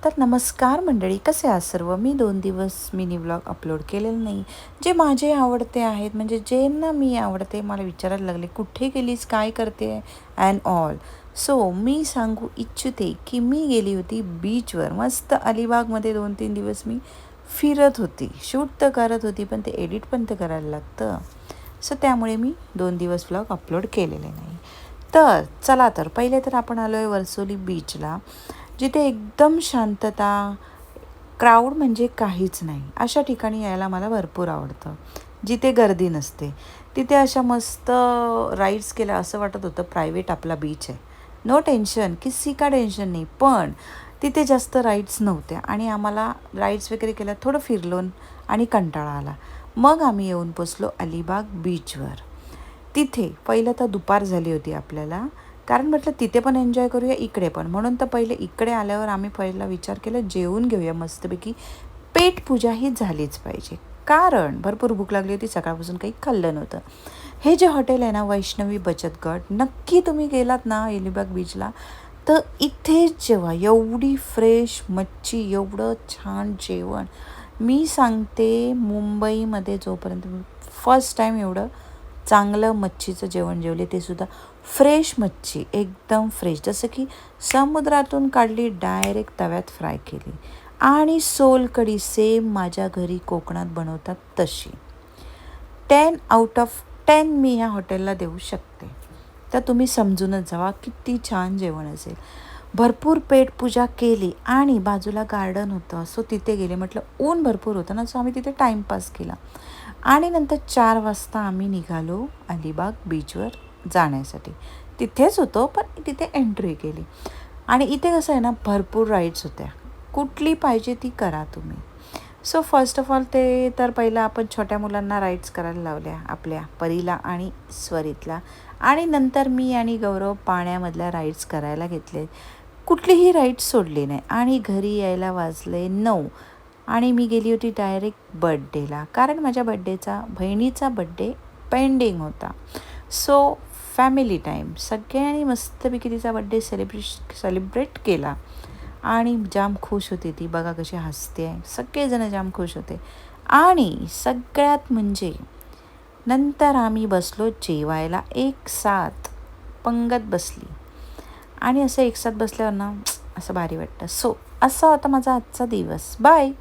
तर नमस्कार मंडळी, कसे आहात सर्व? मी 2 दिवस मिनी व्लॉग अपलोड केलेलं नाही. जे माझे आवडते आहेत, म्हणजे ज्यांना मी आवडते, मला विचारायला लागले, कुठे गेलीस, काय करते अँड ऑल. सो मी सांगू इच्छिते की मी गेली होती बीचवर. मस्त अलिबागमध्ये 2-3 दिवस मी फिरत होती. शूट तर करत होती, पण ते एडिट पण तर करायला लागतं. सो त्यामुळे मी 2 दिवस व्लॉग अपलोड केलेले नाही. तर चला, तर पहिले तर आपण आलो आहे वर्सोली बीचला, जिथे एकदम शांतता, क्राऊड म्हणजे काहीच नाही. अशा ठिकाणी यायला मला भरपूर आवडतं, जिथे गर्दी नसते. तिथे अशा मस्त राईड्स केल्या, असं वाटत होतं प्रायव्हेट आपला बीच आहे. नो टेन्शन, किसी का टेन्शन नाही. पण तिथे जास्त राईड्स नव्हत्या आणि आम्हाला राईड्स वगैरे केल्या, थोडं फिरलो आणि कंटाळा आला. मग आम्ही येऊन पोचलो अलिबाग बीचवर. तिथे पहिलं तर दुपार झाली होती आपल्याला, कारण म्हटलं तिथे पण एन्जॉय करूया, इकडे पण. म्हणून तर पहिले इकडे आल्यावर आम्ही पहिला विचार केला, जेवून घेऊया मस्तपैकी. पेटपूजा ही झालीच पाहिजे, कारण भरपूर भूक लागली होती, सकाळपासून काही खाल्लं नव्हतं. हे जे हॉटेल आहे ना, वैष्णवी बचत गट, नक्की तुम्ही गेलात ना अलिबाग बीचला, तर इथेच जेवा. एवढी फ्रेश मच्छी, एवढं छान जेवण. मी सांगते, मुंबईमध्ये जोपर्यंत मी फर्स्ट टाईम एवढं चांगलं मच्छीचं जेवण जेवले, ते सुद्धा फ्रेश मच्छी, एकदम फ्रेश, जसं की समुद्रातून काढली, डायरेक्ट तव्यात फ्राय केली. आणि सोलकढी सेम माझ्या घरी कोकणात बनवतात तशी. 10 out of 10 मी ह्या हॉटेलला देऊ शकते. तर तुम्ही समजूनच जावा किती छान जेवण असेल. भरपूर पेटपूजा केली आणि बाजूला गार्डन होतं, सो तिथे गेले. म्हटलं ऊन भरपूर होतं ना, सो आम्ही तिथे टाईमपास केला. आणि नंतर 4 वाजता आम्ही निघालो अलिबाग बीचवर जाण्यासाठी. तिथेच होतो, पण तिथे एंट्री केली. आणि इथे कसं आहे ना, भरपूर राईड्स होत्या, कुठली पाहिजे ती करा तुम्ही. सो फर्स्ट ऑफ ऑल ते तर पहिलं आपण छोट्या मुलांना राईड्स करायला लावल्या, आपल्या परीला आणि स्वरितला. आणि नंतर मी आणि गौरव पाण्यामधल्या राईड्स करायला घेतले. कुठलीही राईड्स सोडली नाही आणि घरी यायला वाजले 9. आणि मी गेली होती डायरेक्ट बड्डेला, कारण माझ्या बहिणीचा बड्डे पेंडिंग होता. सो फॅमिली टाईम, सगळ्यांनी मस्तपैकी तिचा बड्डे सेलिब्रेट केला. आणि जाम खुश होती ती, बघा कशी हसते आहे. सगळेजण जाम खुश होते. आणि सगळ्यात म्हणजे नंतर आम्ही बसलो जेवायला एक साथ, पंगत बसली. आणि असं एक साथ बसल्यावर ना, असं भारी वाटतं. सो असा होता माझा आजचा दिवस. बाय.